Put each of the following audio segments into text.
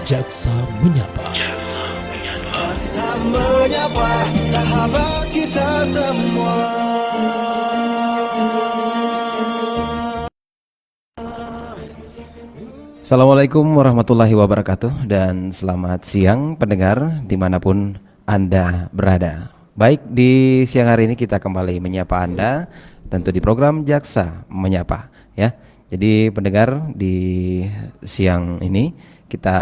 Jaksa Menyapa. Jaksa menyapa sahabat kita semua. Assalamualaikum warahmatullahi wabarakatuh dan selamat siang pendengar dimanapun Anda berada. Baik, di siang hari ini kita kembali menyapa Anda tentu di program Jaksa Menyapa ya. Jadi pendengar, di siang ini kita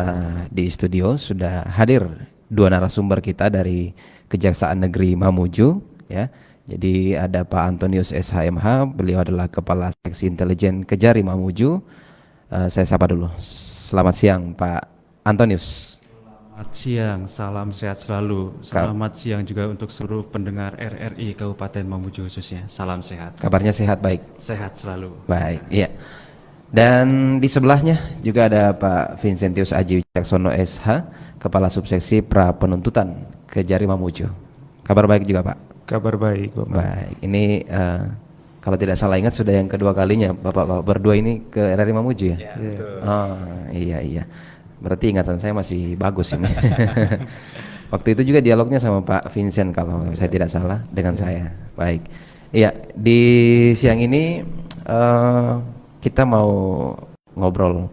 di studio sudah hadir dua narasumber kita dari Kejaksaan Negeri Mamuju ya. Jadi ada Pak Antonius SHMH, beliau adalah Kepala Seksi Intelijen Kejari Mamuju. Saya sapa dulu. Selamat siang Pak Antonius. Selamat siang, salam sehat selalu. Selamat siang juga untuk seluruh pendengar RRI Kabupaten Mamuju khususnya. Salam sehat. Kabarnya sehat baik? Sehat selalu. Baik, iya. Dan di sebelahnya juga ada Pak Vincentius Aji Wicaksono SH, Kepala Subseksi Pra Penuntutan Kejari Mamuju. Kabar baik juga Pak? Kabar baik Bapak. Baik, ini kalau tidak salah ingat sudah yang kedua kalinya Bapak berdua ini ke RRI Mamuju ya? Ya, betul. Oh iya. Berarti ingatan saya masih bagus ini. Waktu itu juga dialognya sama Pak Vincent kalau saya tidak salah dengan saya. Baik. Iya, di siang ini kita mau ngobrol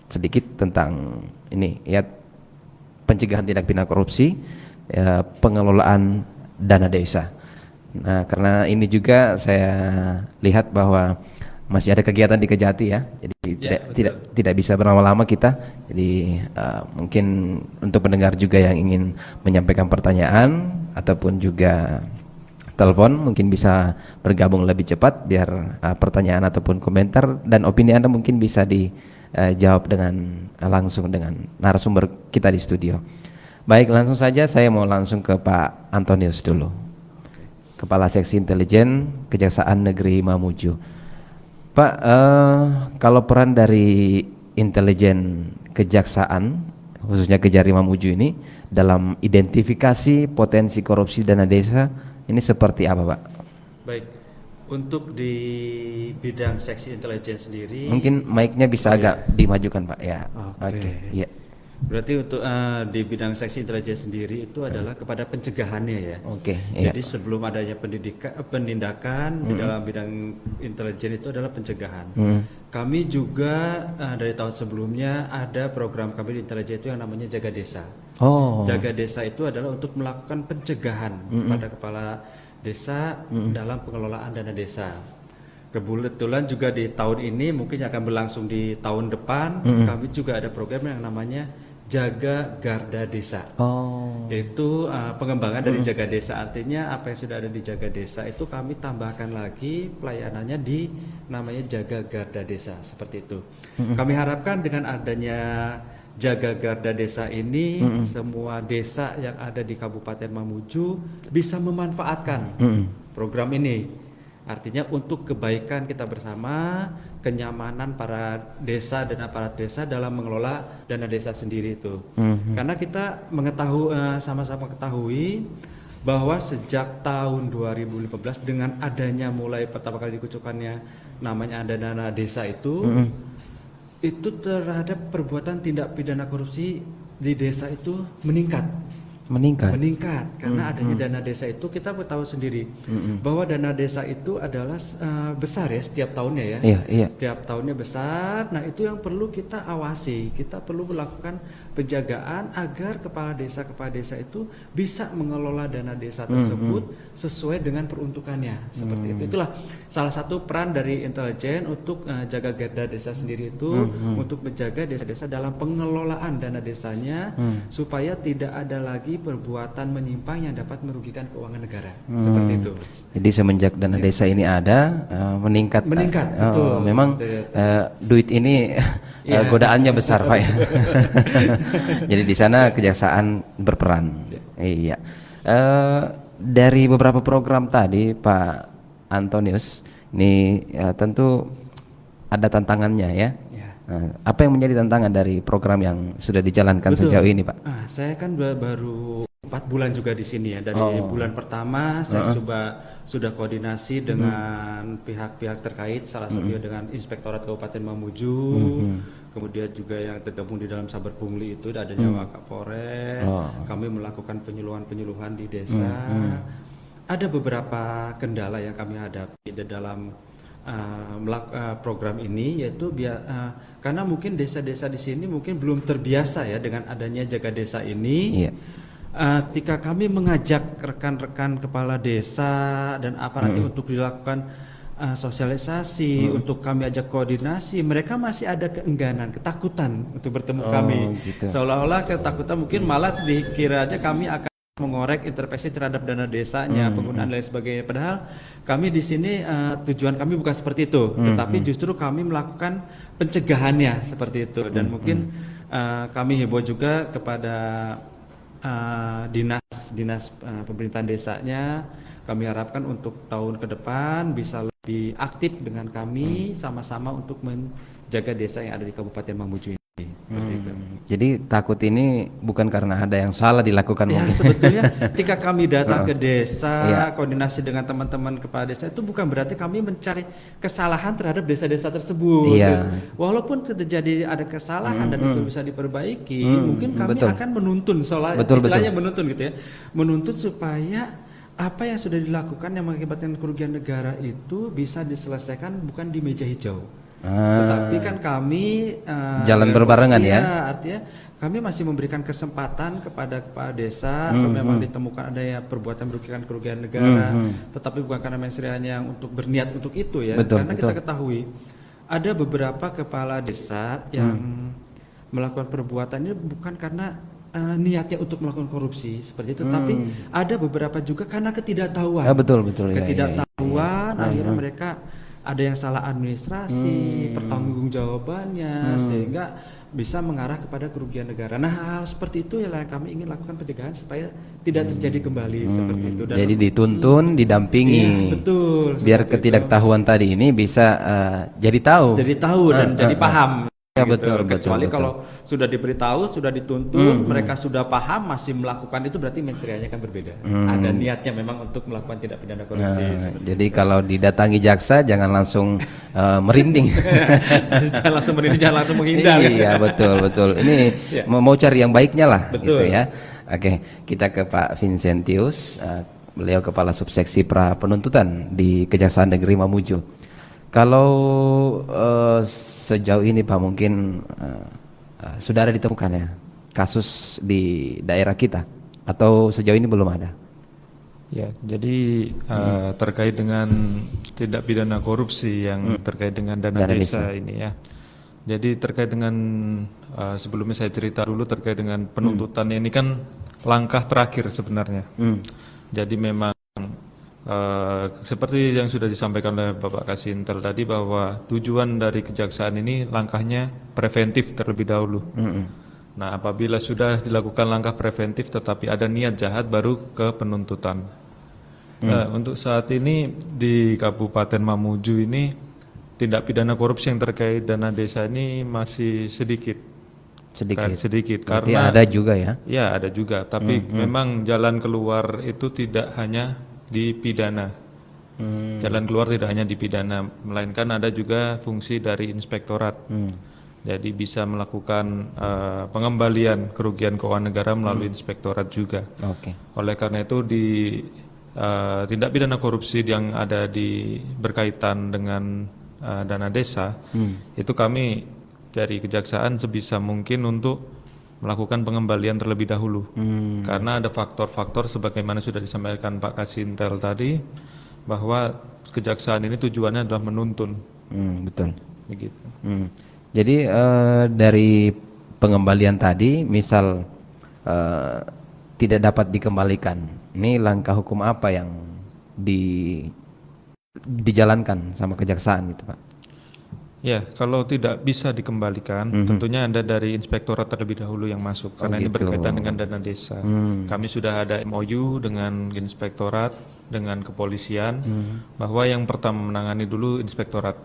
sedikit tentang ini ya, pencegahan tindak pidana korupsi, pengelolaan dana desa. Nah, karena ini juga saya lihat bahwa masih ada kegiatan di Kejati ya, jadi tidak bisa berlama-lama kita. Jadi mungkin untuk pendengar juga yang ingin menyampaikan pertanyaan ataupun juga telepon, mungkin bisa bergabung lebih cepat biar pertanyaan ataupun komentar dan opini Anda mungkin bisa dijawab dengan langsung dengan narasumber kita di studio. Baik, langsung saja saya mau langsung ke Pak Antonius dulu, Kepala Seksi Intelijen Kejaksaan Negeri Mamuju. Pak, kalau peran dari intelijen kejaksaan khususnya Kejari Mamuju ini dalam identifikasi potensi korupsi dana desa ini seperti apa Pak? Baik, untuk di bidang seksi intelijen sendiri, Mungkin mic-nya bisa agak dimajukan Pak ya. Oke. Iya. berarti untuk di bidang seksi intelijen sendiri itu adalah kepada pencegahannya ya. Oke, iya. Jadi sebelum adanya penindakan di dalam bidang intelijen itu adalah pencegahan. Kami juga dari tahun sebelumnya ada program kami di intelijen itu yang namanya Jaga Desa. Oh. Jaga Desa itu adalah untuk melakukan pencegahan pada kepala desa dalam pengelolaan dana desa. Kebetulan juga di tahun ini mungkin akan berlangsung di tahun depan, kami juga ada program yang namanya Jaga Garda Desa. Oh. Yaitu pengembangan dari Jaga Desa, artinya apa yang sudah ada di Jaga Desa itu kami tambahkan lagi pelayanannya di namanya Jaga Garda Desa, seperti itu. Kami harapkan dengan adanya Jaga Garda Desa ini semua desa yang ada di Kabupaten Mamuju bisa memanfaatkan program ini. Artinya untuk kebaikan kita bersama, kenyamanan para desa dan aparat desa dalam mengelola dana desa sendiri itu. Karena kita sama-sama ketahui bahwa sejak tahun 2015 dengan adanya mulai pertama kali dikucurkannya namanya ada dana desa itu terhadap perbuatan tindak pidana korupsi di desa itu meningkat karena adanya dana desa itu. Kita tahu sendiri bahwa dana desa itu adalah besar ya setiap tahunnya ya. Iya. Setiap tahunnya besar. Nah, itu yang perlu kita awasi. Kita perlu melakukan penjagaan agar kepala desa itu bisa mengelola dana desa tersebut sesuai dengan peruntukannya. Seperti itu. Itulah salah satu peran dari intelijen untuk jaga garda desa sendiri itu, untuk menjaga desa-desa dalam pengelolaan dana desanya supaya tidak ada lagi perbuatan menyimpang yang dapat merugikan keuangan negara. Seperti itu. Jadi semenjak dana desa ini ada meningkat. Betul. Memang duit ini godaannya besar Pak. Jadi di sana kejaksaan berperan. Iya. Dari beberapa program tadi Pak Antonius, ini tentu ada tantangannya ya. Apa yang menjadi tantangan dari program yang sudah dijalankan sejauh ini Pak? Saya kan baru 4 bulan juga di sini ya. Dari bulan pertama saya sudah koordinasi dengan pihak-pihak terkait, salah satunya dengan Inspektorat Kabupaten Mamuju, kemudian juga yang tergabung di dalam Saber Pungli itu adanya Wakapolres, kami melakukan penyuluhan-penyuluhan di desa. Ada beberapa kendala yang kami hadapi di dalam program ini, yaitu karena mungkin desa-desa di sini mungkin belum terbiasa ya dengan adanya jaga desa ini. Ketika kami mengajak rekan-rekan kepala desa dan aparat untuk dilakukan sosialisasi, untuk kami ajak koordinasi, mereka masih ada keengganan, ketakutan untuk bertemu kami. Gitu. Seolah-olah ketakutan, mungkin malah dikira aja kami akan mengorek intervensi terhadap dana desanya, penggunaan lain sebagainya. Padahal kami di sini tujuan kami bukan seperti itu, tetapi justru kami melakukan pencegahannya seperti itu. Dan mungkin kami himbau juga kepada dinas pemerintahan desanya, kami harapkan untuk tahun ke depan bisa lebih aktif dengan kami sama-sama untuk menjaga desa yang ada di Kabupaten Mamuju ini. Seperti itu. Jadi takut ini bukan karena ada yang salah dilakukan Ya, mungkin. sebetulnya ketika kami datang ke desa, koordinasi dengan teman-teman kepala desa, itu bukan berarti kami mencari kesalahan terhadap desa-desa tersebut. Walaupun terjadi ada kesalahan dan itu bisa diperbaiki, mungkin kami akan menuntun, istilahnya menuntun gitu ya, menuntut supaya apa yang sudah dilakukan yang mengakibatkan kerugian negara itu bisa diselesaikan bukan di meja hijau. Tetapi kan kami jalan berbarengan ya. Artinya kami masih memberikan kesempatan kepada kepala desa kalau memang ditemukan adanya perbuatan merugikan kerugian negara, tetapi bukan karena mensreanya yang untuk berniat untuk itu ya. Karena kita ketahui ada beberapa kepala desa yang melakukan perbuatan ini bukan karena niatnya untuk melakukan korupsi seperti itu, tapi ada beberapa juga karena ketidaktahuan. Ketidaktahuan akhirnya mereka ada yang salah administrasi, pertanggungjawabannya, sehingga bisa mengarah kepada kerugian negara. Nah, hal seperti itu yang kami ingin lakukan pencegahan supaya tidak terjadi kembali seperti itu. Dan jadi dituntun, didampingi. Iya, betul. Biar ketidaktahuan tadi ini bisa jadi tahu. Jadi tahu dan jadi paham. Ya, gitu. betul. Kecuali kalau sudah diberitahu, sudah dituntun, mereka sudah paham, masih melakukan itu berarti mensreanya kan berbeda. Ada niatnya memang untuk melakukan tindak pidana korupsi. Jadi kalau didatangi jaksa jangan langsung merinding. Jangan langsung merinding, jangan langsung menghindar. Iya, betul. Ini mau cari yang baiknya lah, gitu ya. Oke, kita ke Pak Vincentius, beliau Kepala Subseksi Pra Penuntutan di Kejaksaan Negeri Mamuju. Kalau sejauh ini Pak mungkin sudah ada ditemukan ya kasus di daerah kita atau sejauh ini belum ada? Ya, jadi terkait dengan tindak pidana korupsi yang terkait dengan dana desa ini ya. Jadi terkait dengan sebelumnya saya cerita dulu terkait dengan penuntutannya ini kan langkah terakhir sebenarnya. Jadi memang seperti yang sudah disampaikan oleh Bapak Kasintel tadi bahwa tujuan dari kejaksaan ini langkahnya preventif terlebih dahulu. Nah, apabila sudah dilakukan langkah preventif tetapi ada niat jahat baru ke penuntutan. Untuk saat ini di Kabupaten Mamuju ini tindak pidana korupsi yang terkait dana desa ini masih sedikit karena ada juga ya. Ya, ada juga, tapi memang jalan keluar itu tidak hanya dipidana. Jalan keluar tidak hanya dipidana, melainkan ada juga fungsi dari inspektorat. Jadi bisa melakukan pengembalian kerugian keuangan negara melalui inspektorat juga. Oleh karena itu di tindak pidana korupsi yang ada berkaitan dengan dana desa, itu kami dari kejaksaan sebisa mungkin untuk melakukan pengembalian terlebih dahulu, karena ada faktor-faktor sebagaimana sudah disampaikan Pak Kasintel tadi, bahwa kejaksaan ini tujuannya adalah menuntun. Betul. Begitu. Jadi dari pengembalian tadi, misal tidak dapat dikembalikan, ini langkah hukum apa yang dijalankan sama kejaksaan gitu Pak? Ya, kalau tidak bisa dikembalikan, tentunya ada dari inspektorat terlebih dahulu yang masuk, karena ini berkaitan dengan dana desa. Kami sudah ada MOU dengan inspektorat, dengan kepolisian, bahwa yang pertama menangani dulu inspektorat.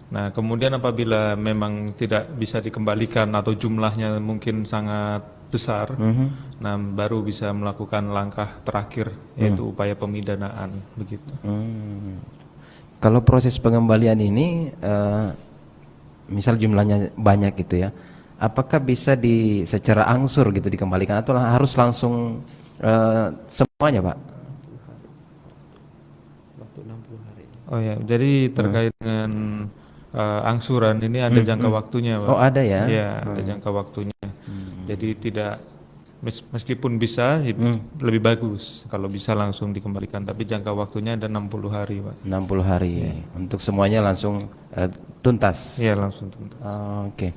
Nah, kemudian apabila memang tidak bisa dikembalikan atau jumlahnya mungkin sangat besar, nah baru bisa melakukan langkah terakhir, yaitu upaya pemidanaan, begitu. Kalau proses pengembalian ini misal jumlahnya banyak gitu ya, apakah bisa secara angsur gitu dikembalikan atau harus langsung semuanya Pak? Waktu 60 hari. Oh ya, jadi terkait dengan angsuran ini ada jangka waktunya, Pak. Oh ada ya? Iya, ada jangka waktunya. Jadi tidak meskipun bisa lebih bagus kalau bisa langsung dikembalikan, tapi jangka waktunya ada 60 hari, Pak. 60 hari untuk semuanya langsung tuntas. Iya, langsung tuntas. Oke.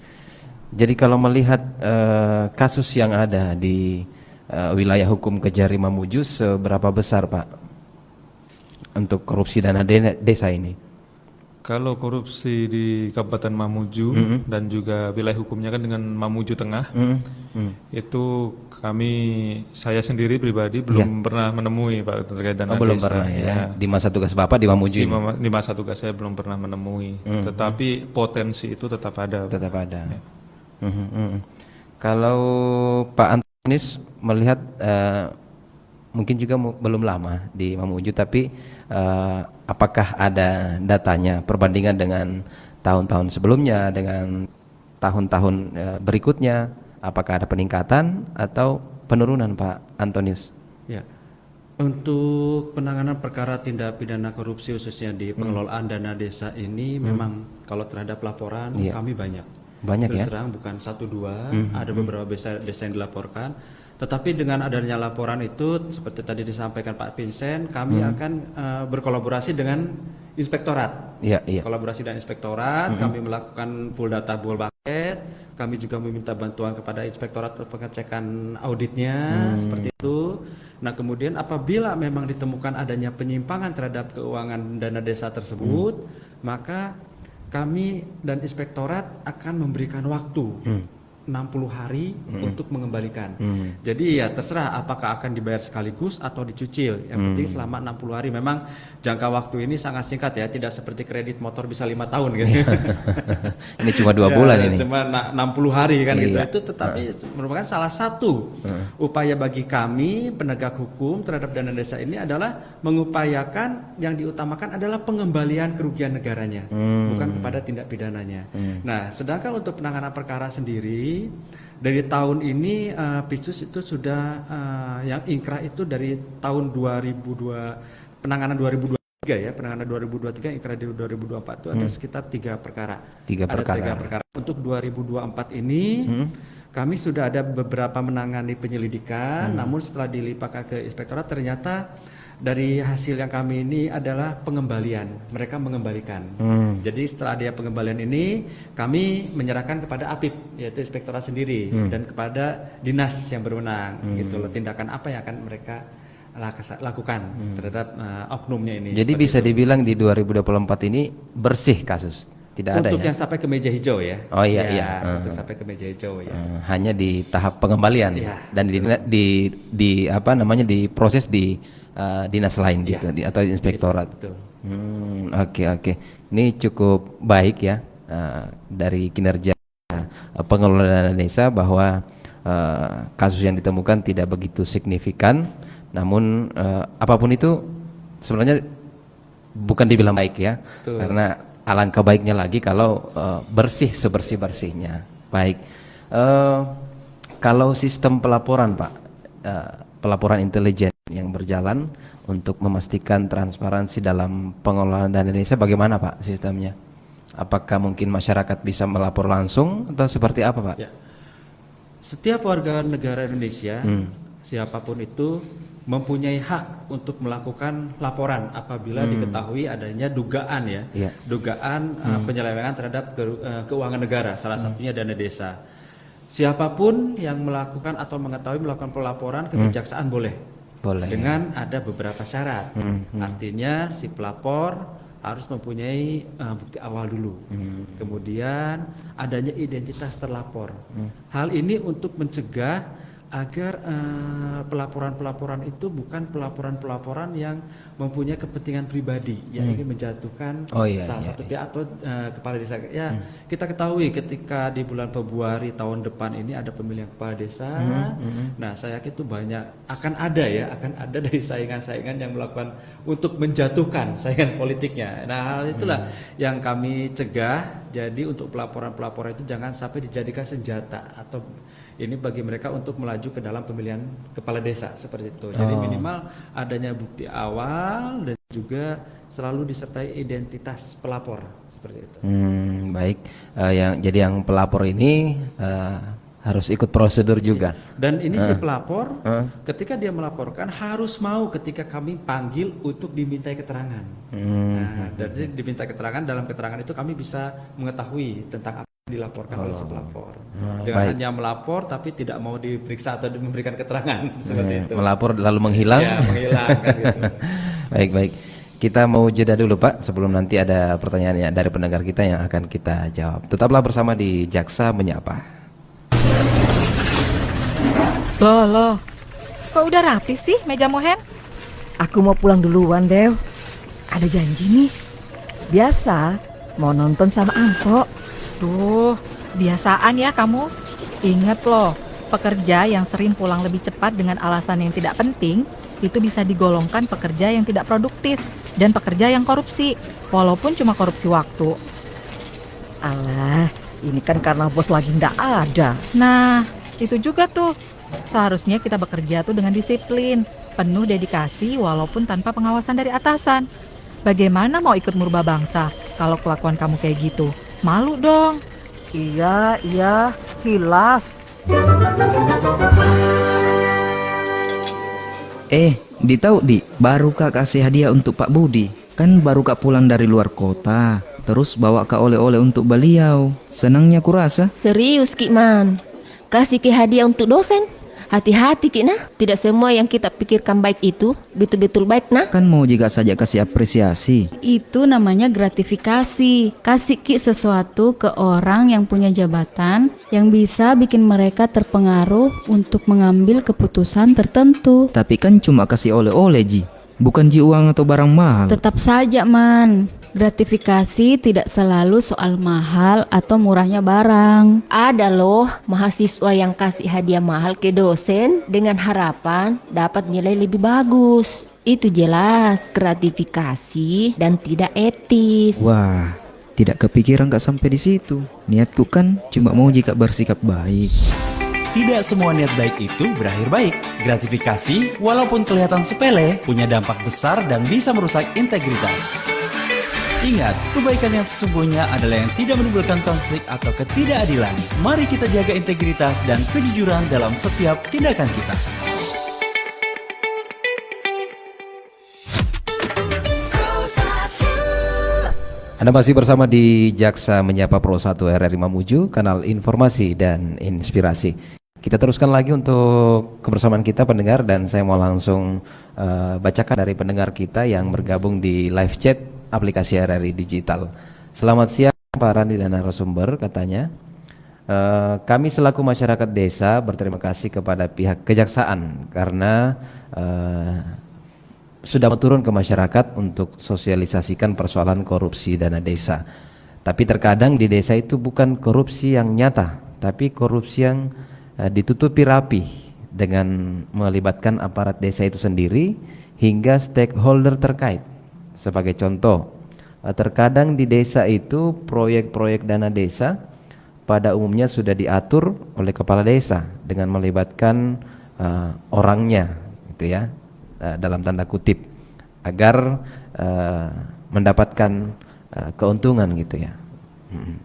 Jadi kalau melihat kasus yang ada di wilayah hukum Kejari Mamuju, seberapa besar Pak untuk korupsi dana desa ini? Kalau korupsi di Kabupaten Mamuju dan juga wilayah hukumnya kan dengan Mamuju Tengah, itu saya sendiri pribadi belum pernah menemui Pak terkait dana desa. Belum pernah ya. Di masa tugas Bapak di Mamuju ini? Di masa tugas saya belum pernah menemui, tetapi potensi itu tetap ada. Tetap ada. Ya. Kalau Pak Antonius melihat mungkin juga belum lama di Mamuju, tapi apakah ada datanya perbandingan dengan tahun-tahun sebelumnya dengan tahun-tahun berikutnya, apakah ada peningkatan atau penurunan Pak Antonius? Ya. Untuk penanganan perkara tindak pidana korupsi khususnya di pengelolaan dana desa ini memang kalau terhadap laporan kami banyak. Banyak Terus ya? terang bukan 1-2, ada beberapa desa yang dilaporkan. Tetapi dengan adanya laporan itu, seperti tadi disampaikan Pak Vincent, kami akan berkolaborasi dengan inspektorat. Iya. Kolaborasi dengan inspektorat, kami melakukan full data full bucket, kami juga meminta bantuan kepada inspektorat untuk pengecekan auditnya, seperti itu. Nah kemudian apabila memang ditemukan adanya penyimpangan terhadap keuangan dana desa tersebut, maka kami dan inspektorat akan memberikan waktu 60 hari untuk mengembalikan. Jadi ya terserah apakah akan dibayar sekaligus atau dicicil. Yang penting selama 60 hari. Memang jangka waktu ini sangat singkat ya, tidak seperti kredit motor bisa 5 tahun gitu. Ini cuma 2 bulan ini. Cuma 60 hari kan gitu. Itu tetapi merupakan salah satu upaya bagi kami penegak hukum terhadap dana desa ini adalah mengupayakan yang diutamakan adalah pengembalian kerugian negaranya, bukan kepada tindak pidananya. Nah, sedangkan untuk penanganan perkara sendiri dari tahun ini Pitsus itu sudah yang ingkrah itu dari tahun 2002 penanganan 2023 ya, penanganan 2023 ingkrah di 2024 itu ada sekitar 3 perkara. 3 perkara. Untuk 2024 ini kami sudah ada beberapa menangani penyelidikan, namun setelah dilimpahkan ke inspektorat ternyata dari hasil yang kami ini adalah pengembalian, mereka mengembalikan. Jadi setelah dia pengembalian ini, kami menyerahkan kepada APIP, yaitu inspektorat sendiri, dan kepada dinas yang berwenang, gitu loh. Tindakan apa yang akan mereka lakukan terhadap oknumnya ini. Jadi bisa dibilang di 2024 ini bersih kasus, tidak ada untuk ya? yang sampai ke meja hijau ya. Oh iya. Untuk sampai ke meja hijau ya. Hanya di tahap pengembalian dan diproses di dinas lain gitu atau inspektorat. Betul. Oke. Ini cukup baik ya dari kinerja pengelola dana desa bahwa kasus yang ditemukan tidak begitu signifikan, namun apapun itu sebenarnya bukan dibilang baik ya. Betul. Karena alangkah baiknya lagi kalau bersih sebersih-bersihnya. Baik. Kalau sistem pelaporan Pak, pelaporan intelijen yang berjalan untuk memastikan transparansi dalam pengelolaan dana desa, bagaimana Pak sistemnya? Apakah mungkin masyarakat bisa melapor langsung atau seperti apa Pak? Ya. Setiap warga negara Indonesia, siapapun itu mempunyai hak untuk melakukan laporan apabila diketahui adanya dugaan dugaan penyelewengan terhadap keuangan negara, salah satunya dana desa. Siapapun yang melakukan atau mengetahui melakukan pelaporan ke kejaksaan boleh dengan ada beberapa syarat. Artinya si pelapor harus mempunyai bukti awal dulu, kemudian adanya identitas terlapor. Hal ini untuk mencegah agar pelaporan-pelaporan itu bukan pelaporan-pelaporan yang mempunyai kepentingan pribadi yang ingin menjatuhkan salah satu pihak atau kepala desa. Ya, kita ketahui ketika di bulan Februari tahun depan ini ada pemilihan kepala desa. Nah, saya yakin itu akan ada dari saingan-saingan yang melakukan untuk menjatuhkan saingan politiknya. Nah, hal itulah yang kami cegah. Jadi untuk pelaporan-pelaporan itu jangan sampai dijadikan senjata atau ini bagi mereka untuk melaju ke dalam pemilihan kepala desa seperti itu. Jadi minimal adanya bukti awal dan juga selalu disertai identitas pelapor seperti itu. Baik. Jadi yang pelapor ini harus ikut prosedur juga. Dan ini si pelapor ketika dia melaporkan harus mau ketika kami panggil untuk dimintai keterangan. Nah, dari diminta keterangan, dalam keterangan itu kami bisa mengetahui tentang apa yang dilaporkan oleh si pelapor. Dengan baik. hanya melapor tapi tidak mau diperiksa atau memberikan keterangan seperti itu. Melapor lalu menghilang. Ya, menghilang kan gitu. Baik. Kita mau jeda dulu Pak sebelum nanti ada pertanyaannya dari pendengar kita yang akan kita jawab. Tetaplah bersama di Jaksa Menyapa. Loh, kok udah rapi sih meja Mohen? Aku mau pulang duluan, Dew. Ada janji nih. Biasa, mau nonton sama Angko. Duh, biasaan ya kamu. Ingat loh, pekerja yang sering pulang lebih cepat dengan alasan yang tidak penting, itu bisa digolongkan pekerja yang tidak produktif dan pekerja yang korupsi, walaupun cuma korupsi waktu. Alah, ini kan karena bos lagi ndak ada. Nah, itu juga tuh. Seharusnya kita bekerja tuh dengan disiplin, penuh dedikasi walaupun tanpa pengawasan dari atasan. Bagaimana mau ikut merubah bangsa kalau kelakuan kamu kayak gitu? Malu dong. Iya, hilaf. Tahu Di, baru Kak kasih hadiah untuk Pak Budi. Kan baru Kak pulang dari luar kota, terus bawa Kak oleh-oleh untuk beliau. Senangnya kurasa. Serius Ki Man, kasih Ki hadiah untuk dosen. Hati-hati Ki nah, tidak semua yang kita pikirkan baik itu betul-betul baik nah. Kan mau juga saja kasih apresiasi. Itu namanya gratifikasi. Kasih Ki sesuatu ke orang yang punya jabatan yang bisa bikin mereka terpengaruh untuk mengambil keputusan tertentu. Tapi kan cuma kasih oleh-oleh Ji, bukan Ji uang atau barang mahal. Tetap saja Man, gratifikasi tidak selalu soal mahal atau murahnya barang. Ada loh mahasiswa yang kasih hadiah mahal ke dosen dengan harapan dapat nilai lebih bagus. Itu jelas gratifikasi dan tidak etis. Wah, tidak kepikiran Kak sampai di situ. Niatku kan cuma mau jika bersikap baik. Tidak semua niat baik itu berakhir baik. Gratifikasi, walaupun kelihatan sepele, punya dampak besar dan bisa merusak integritas. Ingat, kebaikan yang sesungguhnya adalah yang tidak menimbulkan konflik atau ketidakadilan. Mari kita jaga integritas dan kejujuran dalam setiap tindakan kita. Anda masih bersama di Jaksa Menyapa Pro 1 RRI Mamuju, kanal informasi dan inspirasi. Kita teruskan lagi untuk kebersamaan kita pendengar, dan saya mau langsung bacakan dari pendengar kita yang bergabung di live chat aplikasi RRI Digital. Selamat siang Pak Randi dan narasumber, katanya. Kami selaku masyarakat desa berterima kasih kepada pihak kejaksaan karena sudah turun ke masyarakat untuk sosialisasikan persoalan korupsi dana desa. Tapi terkadang di desa itu bukan korupsi yang nyata, tapi korupsi yang ditutupi rapi dengan melibatkan aparat desa itu sendiri hingga stakeholder terkait. Sebagai contoh, terkadang di desa itu proyek-proyek dana desa pada umumnya sudah diatur oleh kepala desa dengan melibatkan orangnya, gitu ya, dalam tanda kutip, agar mendapatkan keuntungan, gitu ya.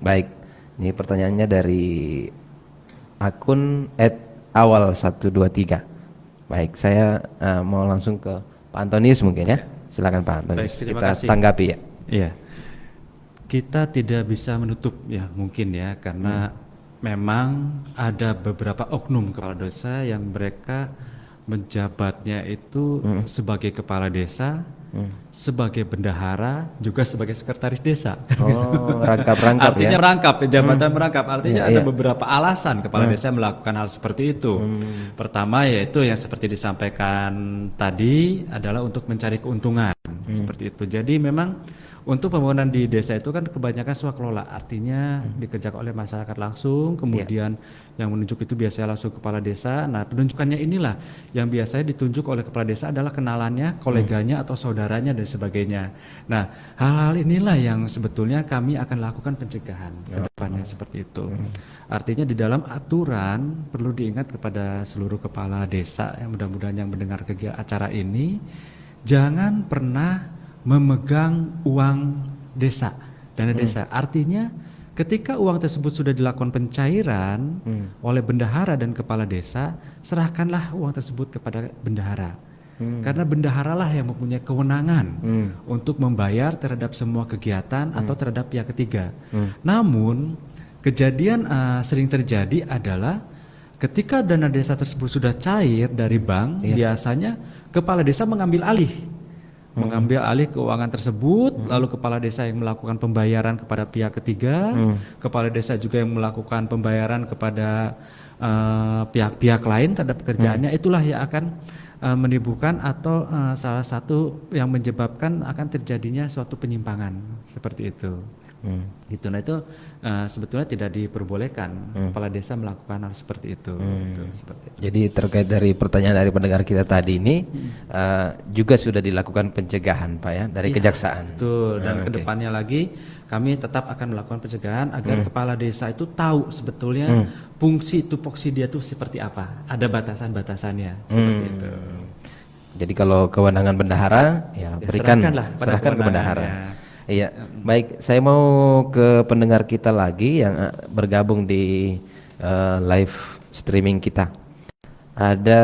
Baik, ini pertanyaannya dari akun @awal123. Baik, saya mau langsung ke Pak Antonius mungkin ya. Silakan Pak Antonius, kita tanggapi ya. Iya, kita tidak bisa menutup ya mungkin ya, karena memang ada beberapa oknum kepala desa yang mereka menjabatnya itu sebagai kepala desa, sebagai bendahara, juga sebagai sekretaris desa. Oh, rangkap-rangkap ya. Artinya rangkap, jabatan merangkap. Artinya ada beberapa alasan kepala desa melakukan hal seperti itu. Pertama yaitu yang seperti disampaikan tadi adalah untuk mencari keuntungan. Seperti itu. Jadi memang Untuk pembangunan di desa itu kan kebanyakan swakelola, artinya dikerjakan oleh masyarakat langsung, kemudian yang menunjuk itu biasanya langsung kepala desa. Nah, penunjukannya inilah yang biasanya ditunjuk oleh kepala desa adalah kenalannya, koleganya atau saudaranya dan sebagainya. Nah, hal-hal inilah yang sebetulnya kami akan lakukan pencegahan ke depannya seperti itu. Artinya di dalam aturan perlu diingat kepada seluruh kepala desa yang mudah-mudahan yang mendengar acara ini, jangan pernah memegang uang desa, dana desa. Artinya ketika uang tersebut sudah dilakukan pencairan oleh bendahara dan kepala desa, serahkanlah uang tersebut kepada bendahara. Karena bendahara lah yang mempunyai kewenangan untuk membayar terhadap semua kegiatan atau terhadap pihak ketiga. Namun kejadian sering terjadi adalah ketika dana desa tersebut sudah cair dari bank, biasanya kepala desa mengambil alih keuangan tersebut, lalu kepala desa yang melakukan pembayaran kepada pihak ketiga, kepala desa juga yang melakukan pembayaran kepada pihak-pihak lain terhadap pekerjaannya. Itulah yang akan menimbulkan atau salah satu yang menyebabkan akan terjadinya suatu penyimpangan seperti itu. Gitu. Nah itu sebetulnya tidak diperbolehkan kepala desa melakukan hal seperti itu. Gitu, seperti itu. Jadi terkait dari pertanyaan dari pendengar kita tadi ini juga sudah dilakukan pencegahan Pak ya dari kejaksaan. Betul. Dan kedepannya lagi kami tetap akan melakukan pencegahan agar kepala desa itu tahu sebetulnya fungsi tupoksi dia itu seperti apa. Ada batasan-batasannya seperti itu. Jadi kalau kewenangan bendahara ya berikan serahkan ke bendahara. Iya, baik. Saya mau ke pendengar kita lagi yang bergabung di live streaming kita. Ada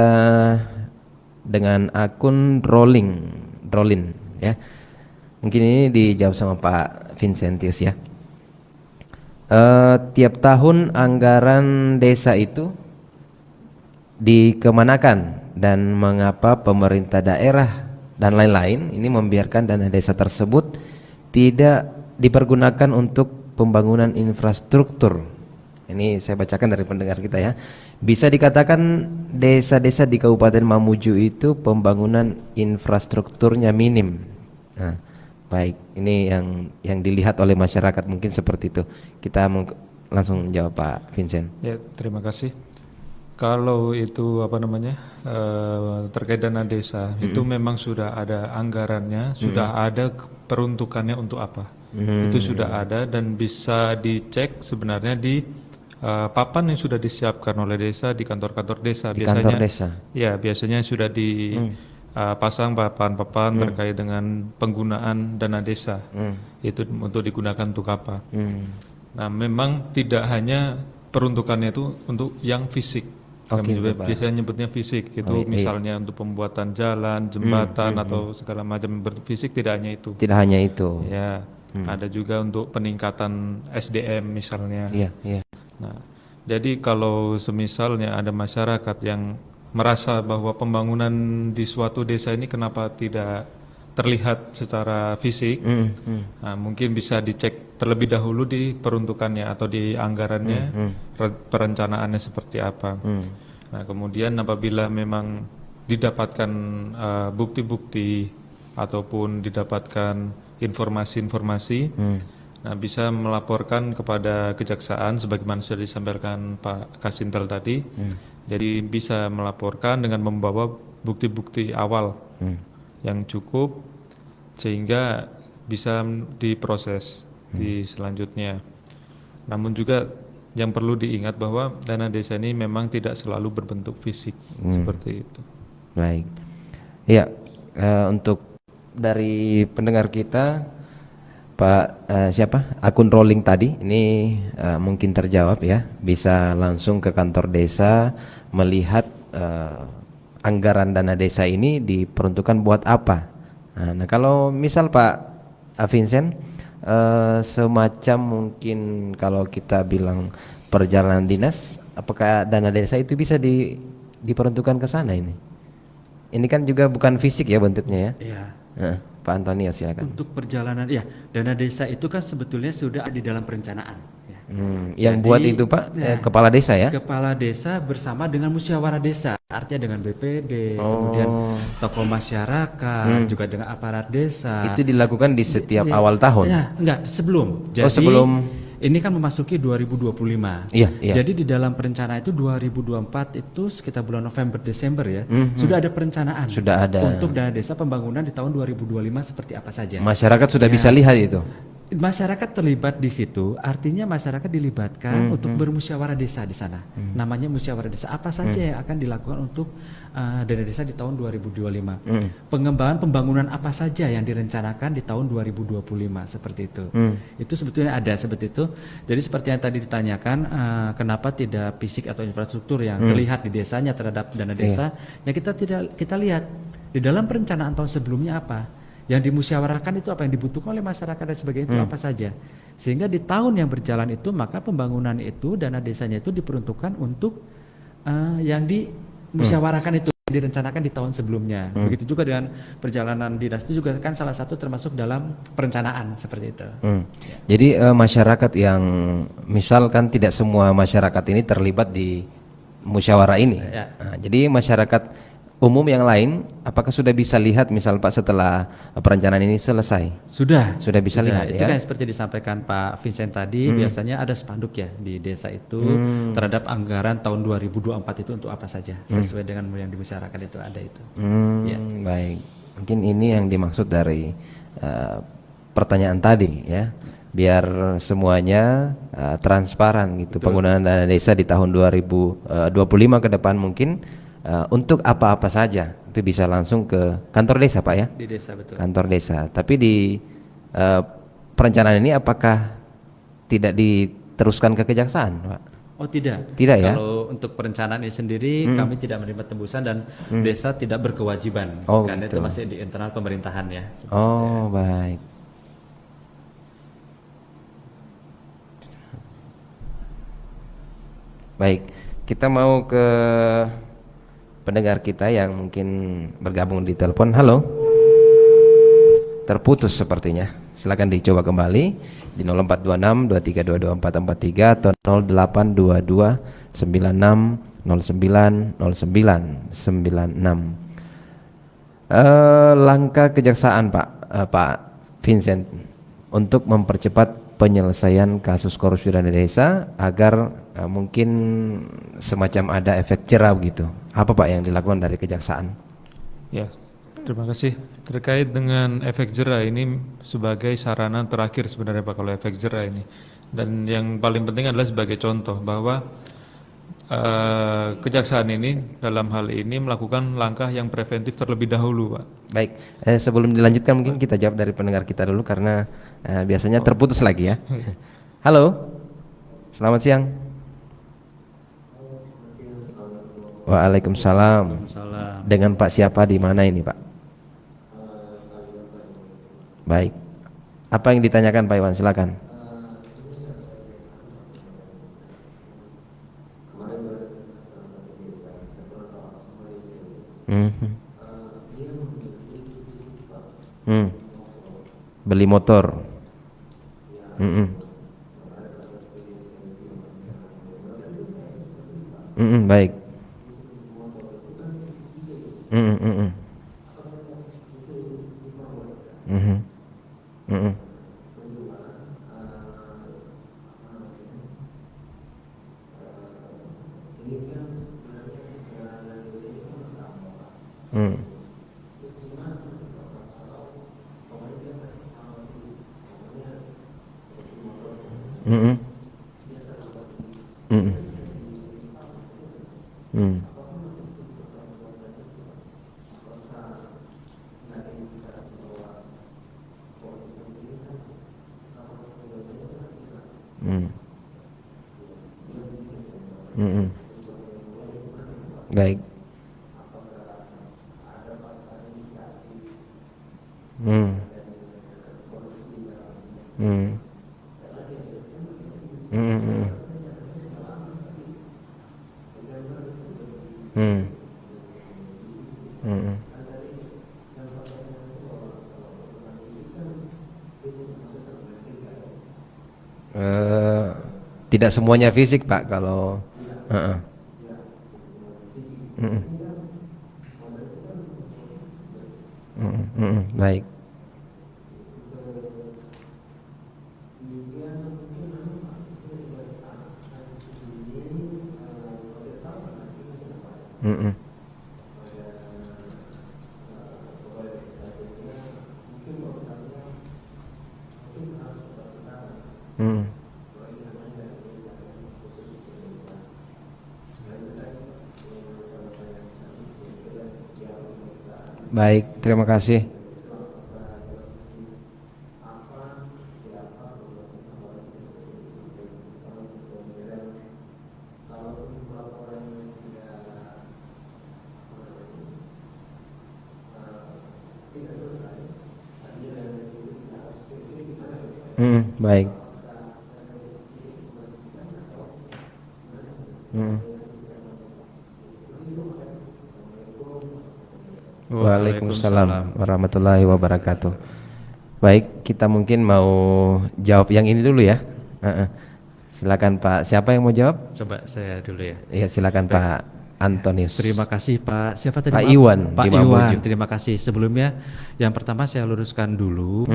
dengan akun Rolin, ya. Mungkin ini dijawab sama Pak Vincentius ya. Tiap tahun anggaran desa itu dikemanakan dan mengapa pemerintah daerah dan lain-lain ini membiarkan dana desa tersebut tidak dipergunakan untuk pembangunan infrastruktur. Ini saya bacakan dari pendengar kita ya. Bisa dikatakan desa-desa di Kabupaten Mamuju itu pembangunan infrastrukturnya minim. Nah, baik, ini yang dilihat oleh masyarakat mungkin seperti itu. Kita langsung jawab Pak Vincent. Ya, terima kasih. Kalau itu terkait dana desa itu memang sudah ada anggarannya, sudah ada peruntukannya untuk apa. Itu sudah ada dan bisa dicek sebenarnya di papan yang sudah disiapkan oleh desa di kantor-kantor desa. Biasanya biasanya sudah dipasang papan-papan terkait dengan penggunaan dana desa. Itu untuk digunakan untuk apa. Nah, memang tidak hanya peruntukannya itu untuk yang fisik. Biasanya nyebutnya fisik itu misalnya untuk pembuatan jalan, jembatan atau segala macam fisik, tidak hanya itu. Tidak hanya itu. Ya, ada juga untuk peningkatan SDM misalnya. Nah, jadi kalau semisalnya ada masyarakat yang merasa bahwa pembangunan di suatu desa ini kenapa tidak terlihat secara fisik, nah, mungkin bisa dicek terlebih dahulu di peruntukannya atau di anggarannya, perencanaannya seperti apa. Nah, kemudian apabila memang didapatkan bukti-bukti ataupun didapatkan informasi-informasi, nah, bisa melaporkan kepada kejaksaan sebagaimana sudah disampaikan Pak Kasintel tadi. Jadi bisa melaporkan dengan membawa bukti-bukti awal yang cukup sehingga bisa diproses di selanjutnya. Namun juga yang perlu diingat bahwa dana desa ini memang tidak selalu berbentuk fisik seperti itu. Baik. Ya, untuk dari pendengar kita Pak akun rolling tadi ini mungkin terjawab ya. Bisa langsung ke kantor desa melihat anggaran dana desa ini diperuntukkan buat apa. Nah, kalau misal Pak Vincent semacam mungkin kalau kita bilang perjalanan dinas, apakah dana desa itu bisa diperuntukkan ke sana ini? Ini kan juga bukan fisik ya bentuknya ya. Iya. Pak Antonio silakan. Untuk perjalanan, ya, dana desa itu kan sebetulnya sudah ada di dalam perencanaan. Ya. Yang Jadi, buat itu Pak kepala desa ya? Kepala desa bersama dengan musyawarah desa, artinya dengan BPD, kemudian tokoh masyarakat, juga dengan aparat desa. Itu dilakukan di setiap awal tahun? Ya, enggak, sebelum. Jadi, sebelum. Ini kan memasuki 2025. Iya. Jadi di dalam perencanaan itu 2024 itu sekitar bulan November Desember ya, sudah ada perencanaan. Sudah ada. Untuk dana desa pembangunan di tahun 2025 seperti apa saja. Masyarakat sudah bisa lihat itu. Masyarakat terlibat di situ, artinya masyarakat dilibatkan untuk bermusyawarah desa di sana. Namanya musyawarah desa. Apa saja yang akan dilakukan untuk dana desa di tahun 2025? Pengembangan pembangunan apa saja yang direncanakan di tahun 2025 seperti itu. Itu sebetulnya ada seperti itu. Jadi seperti yang tadi ditanyakan, kenapa tidak fisik atau infrastruktur yang terlihat di desanya terhadap dana desa? Ya kita lihat di dalam perencanaan tahun sebelumnya apa? Yang dimusyawarahkan itu apa yang dibutuhkan oleh masyarakat dan sebagainya itu apa saja, sehingga di tahun yang berjalan itu maka pembangunan itu dana desanya itu diperuntukkan untuk yang dimusyawarahkan itu direncanakan di tahun sebelumnya. Begitu juga dengan perjalanan dinas itu juga kan salah satu termasuk dalam perencanaan seperti itu. Jadi masyarakat yang misalkan tidak semua masyarakat ini terlibat di musyawarah ini. Nah, jadi masyarakat umum yang lain, apakah sudah bisa lihat misal Pak setelah perencanaan ini selesai? Sudah bisa lihat itu ya. kan seperti disampaikan Pak Vincent tadi, biasanya ada spanduk ya di desa itu terhadap anggaran tahun 2024 itu untuk apa saja sesuai dengan yang dimusyawarahkan itu ada itu. Baik, mungkin ini yang dimaksud dari pertanyaan tadi ya, biar semuanya transparan gitu. Penggunaan dana desa di tahun 2025 ke depan mungkin untuk apa-apa saja itu bisa langsung ke kantor desa Pak ya? Di desa betul. Kantor desa. Tapi di perencanaan ini apakah tidak diteruskan ke kejaksaan Pak? Oh tidak. Tidak ya? Kalau untuk perencanaan ini sendiri kami tidak menerima tembusan dan desa tidak berkewajiban karena gitu. itu masih di internal pemerintahan ya. Baik. Baik, kita mau ke pendengar kita yang mungkin bergabung di telepon. Halo. Terputus sepertinya. Silakan dicoba kembali di 0426 2322 443 atau 0822 96 09 09 96. Langkah kejaksaan Pak Vincent untuk mempercepat penyelesaian kasus korupsi dana desa agar mungkin semacam ada efek jerah gitu. Apa Pak yang dilakukan dari kejaksaan? Ya, terima kasih. Terkait dengan efek jerah ini sebagai sarana terakhir sebenarnya Pak kalau efek jerah ini. Dan yang paling penting adalah sebagai contoh bahwa kejaksaan ini dalam hal ini melakukan langkah yang preventif terlebih dahulu Pak. Baik, sebelum dilanjutkan mungkin kita jawab dari pendengar kita dulu karena biasanya terputus lagi ya. Halo, selamat siang. Waalaikumsalam. Dengan Pak siapa di mana ini Pak? Baik. Apa yang ditanyakan Pak Iwan? Silakan. Beli motor. Baik. Baik. tidak semuanya fisik Pak kalau baik. Baik, terima kasih. Baik. Waalaikumsalam warahmatullahi wabarakatuh. Baik, kita mungkin mau jawab yang ini dulu ya. Silakan Pak. Siapa yang mau jawab? Coba saya dulu ya. Iya, silakan Pak Antonius. Terima kasih Pak. Siapa tadi? Pak Iwan. Pak di Iwan. Mamuju. Terima kasih. Sebelumnya, yang pertama saya luruskan dulu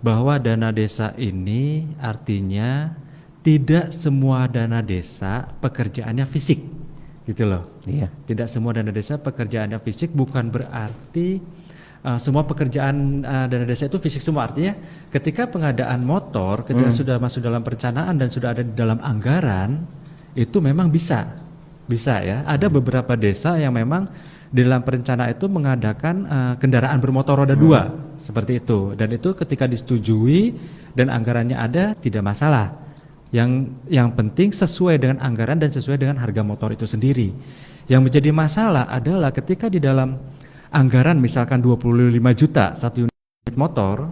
bahwa dana desa ini artinya tidak semua dana desa pekerjaannya fisik, gitu loh. Iya. Tidak semua dana desa pekerjaannya fisik, bukan berarti semua pekerjaan dana desa itu fisik semua. Artinya ketika pengadaan motor, ketika sudah masuk dalam perencanaan dan sudah ada di dalam anggaran, itu memang bisa ya. Ada beberapa desa yang memang di dalam perencanaan itu mengadakan kendaraan bermotor roda 2 seperti itu, dan itu ketika disetujui dan anggarannya ada, tidak masalah. Yang penting sesuai dengan anggaran dan sesuai dengan harga motor itu sendiri. Yang menjadi masalah adalah ketika di dalam anggaran misalkan 25 juta satu unit motor,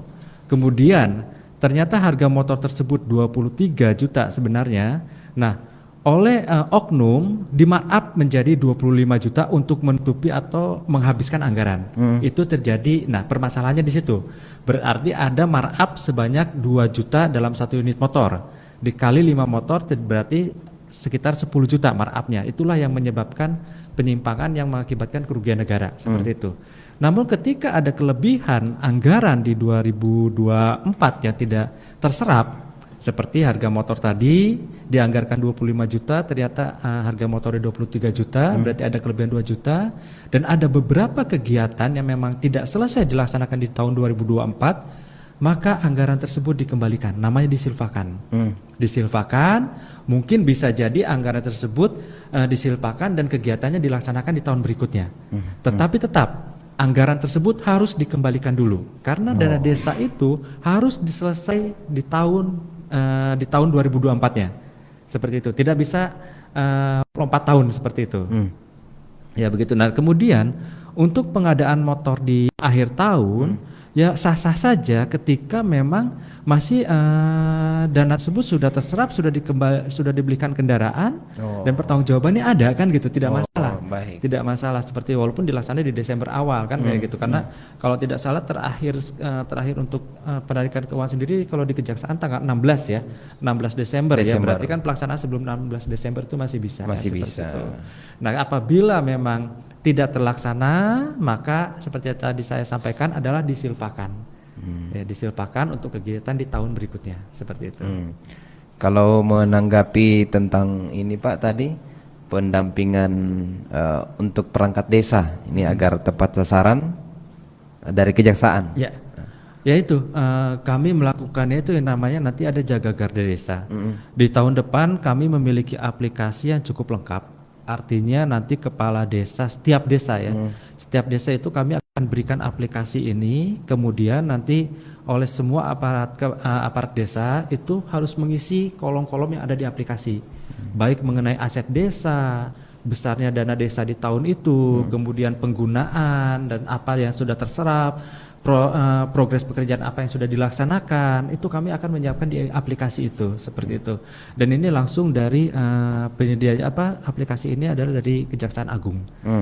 kemudian ternyata harga motor tersebut 23 juta sebenarnya. Nah, oleh oknum di markup menjadi 25 juta untuk menutupi atau menghabiskan anggaran. Itu terjadi. Nah, permasalahannya di situ. Berarti ada markup sebanyak 2 juta dalam satu unit motor. Dikali 5 motor berarti sekitar 10 juta markupnya. Itulah yang menyebabkan penyimpangan yang mengakibatkan kerugian negara seperti itu. Namun ketika ada kelebihan anggaran di 2024 yang tidak terserap, seperti harga motor tadi dianggarkan 25 juta, ternyata harga motornya 23 juta, berarti ada kelebihan 2 juta, dan ada beberapa kegiatan yang memang tidak selesai dilaksanakan di tahun 2024, maka anggaran tersebut dikembalikan, namanya disilfakan. Disilfakan, mungkin bisa jadi anggaran tersebut disilfakan dan kegiatannya dilaksanakan di tahun berikutnya. Tetapi tetap anggaran tersebut harus dikembalikan dulu, karena dana desa itu harus diselesai di tahun 2024-nya. Seperti itu. Tidak bisa 4 tahun seperti itu. Ya begitu. Nah, kemudian untuk pengadaan motor di akhir tahun, ya sah-sah saja ketika memang masih dana tersebut sudah terserap, sudah dibelikan kendaraan, dan pertanggungjawabannya ada kan gitu, tidak masalah. Tidak masalah, seperti walaupun dilaksanakan di Desember awal kan kayak gitu, karena kalau tidak salah terakhir untuk penarikan keuangan sendiri kalau di Kejaksaan tanggal 16 ya, 16 Desember ya, berarti kan pelaksanaan sebelum 16 Desember itu masih bisa. Masih kan, bisa. itu. Nah, apabila memang tidak terlaksana, maka seperti yang tadi saya sampaikan adalah disilfakan. Ya, disilfakan untuk kegiatan di tahun berikutnya, seperti itu. Kalau menanggapi tentang ini Pak tadi, pendampingan untuk perangkat desa ini agar tepat sasaran dari Kejaksaan. Ya, ya itu kami melakukannya itu yang namanya nanti ada jaga garda desa. Di tahun depan kami memiliki aplikasi yang cukup lengkap. Artinya nanti kepala desa, setiap desa ya, setiap desa itu kami akan berikan aplikasi ini, kemudian nanti oleh semua aparat desa itu harus mengisi kolom-kolom yang ada di aplikasi, baik mengenai aset desa, besarnya dana desa di tahun itu, kemudian penggunaan dan apa yang sudah terserap, progres pekerjaan apa yang sudah dilaksanakan, itu kami akan menyiapkan di aplikasi itu, seperti itu. Dan ini langsung dari penyedia aplikasi ini adalah dari Kejaksaan Agung.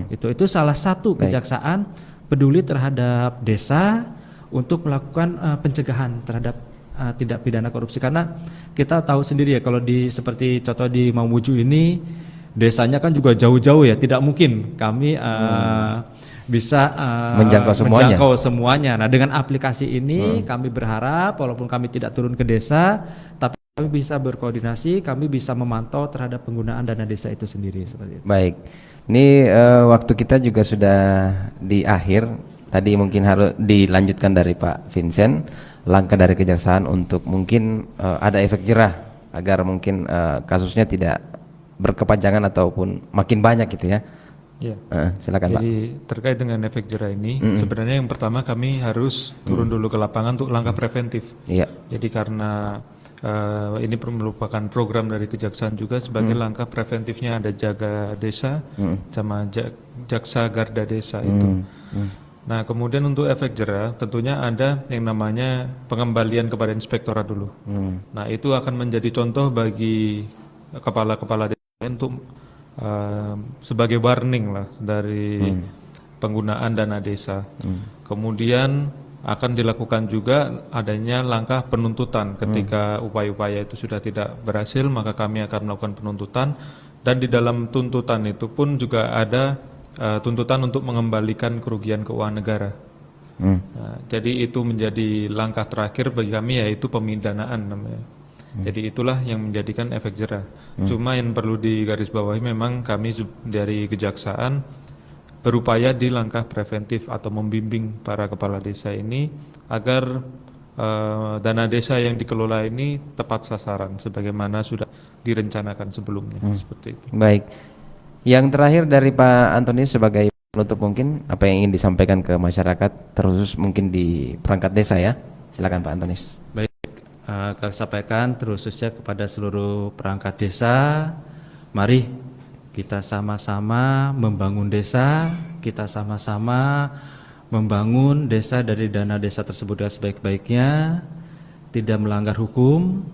Itu salah satu kejaksaan peduli terhadap desa untuk melakukan pencegahan terhadap tindak pidana korupsi, karena kita tahu sendiri ya kalau di seperti contoh di Mamuju ini desanya kan juga jauh-jauh ya, tidak mungkin kami bisa menjangkau semuanya. Nah, dengan aplikasi ini kami berharap walaupun kami tidak turun ke desa, tapi kami bisa berkoordinasi, kami bisa memantau terhadap penggunaan dana desa itu sendiri seperti itu. Baik, ini waktu kita juga sudah di akhir. Tadi mungkin harus dilanjutkan dari Pak Vincent, langkah dari kejaksaan untuk mungkin ada efek jerah agar mungkin kasusnya tidak berkepanjangan ataupun makin banyak gitu ya. Ya. Silakan Jadi Pak. terkait dengan efek jerah ini, sebenarnya yang pertama kami harus turun dulu ke lapangan untuk langkah preventif. Iya. Jadi karena ini merupakan program dari kejaksaan juga sebagai langkah preventifnya, ada jaga desa sama jaksa garda desa itu. Nah, kemudian untuk efek jerah tentunya ada yang namanya pengembalian kepada inspektorat dulu. Nah, itu akan menjadi contoh bagi kepala-kepala desa untuk sebagai warning lah dari penggunaan dana desa. Kemudian akan dilakukan juga adanya langkah penuntutan ketika upaya-upaya itu sudah tidak berhasil, maka kami akan melakukan penuntutan, dan di dalam tuntutan itu pun juga ada tuntutan untuk mengembalikan kerugian keuangan negara. Nah, jadi itu menjadi langkah terakhir bagi kami, yaitu pemidanaan namanya. Jadi itulah yang menjadikan efek jerah. Cuma yang perlu digarisbawahi memang kami dari kejaksaan berupaya di langkah preventif atau membimbing para kepala desa ini agar dana desa yang dikelola ini tepat sasaran sebagaimana sudah direncanakan sebelumnya. Seperti itu. Baik. Yang terakhir dari Pak Antonius sebagai penutup, mungkin apa yang ingin disampaikan ke masyarakat terkhusus mungkin di perangkat desa ya. Silakan Pak Antonius. Baik, kami sampaikan terkhususnya kepada seluruh perangkat desa, mari kita sama-sama membangun desa, kita sama-sama membangun desa dari dana desa tersebut dengan sebaik-baiknya, tidak melanggar hukum,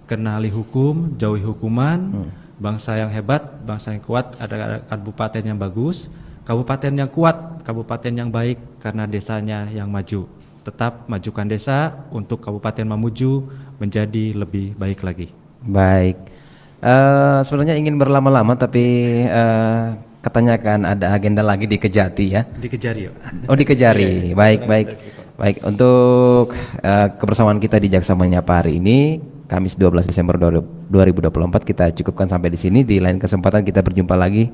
kenali hukum, jauhi hukuman. Bangsa yang hebat, bangsa yang kuat, ada kabupaten yang bagus, kabupaten yang kuat, kabupaten yang baik karena desanya yang maju. Tetap majukan desa untuk Kabupaten Mamuju menjadi lebih baik lagi. Baik. Sebenarnya ingin berlama-lama tapi katanya akan ada agenda lagi di Kejati ya. Di Kejari. Oh, di Kejari. Baik. Baik, untuk kebersamaan kita di Jaksa Menyapa hari ini Kamis 12 Desember 2024 kita cukupkan sampai di sini. Di lain kesempatan kita berjumpa lagi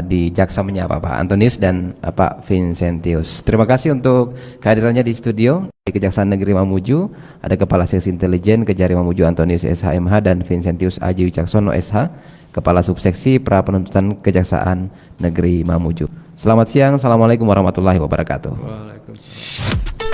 di Jaksa Menyapa Pak Antonius dan Pak Vincentius. Terima kasih untuk kehadirannya di studio di Kejaksaan Negeri Mamuju. Ada Kepala Seksi Intelijen Kejari Mamuju Antonius SH.MH dan Vincentius Aji Wicaksono SH, Kepala Subseksi Pra Penuntutan Kejaksaan Negeri Mamuju. Selamat siang, assalamualaikum warahmatullahi wabarakatuh. Waalaikumsalam.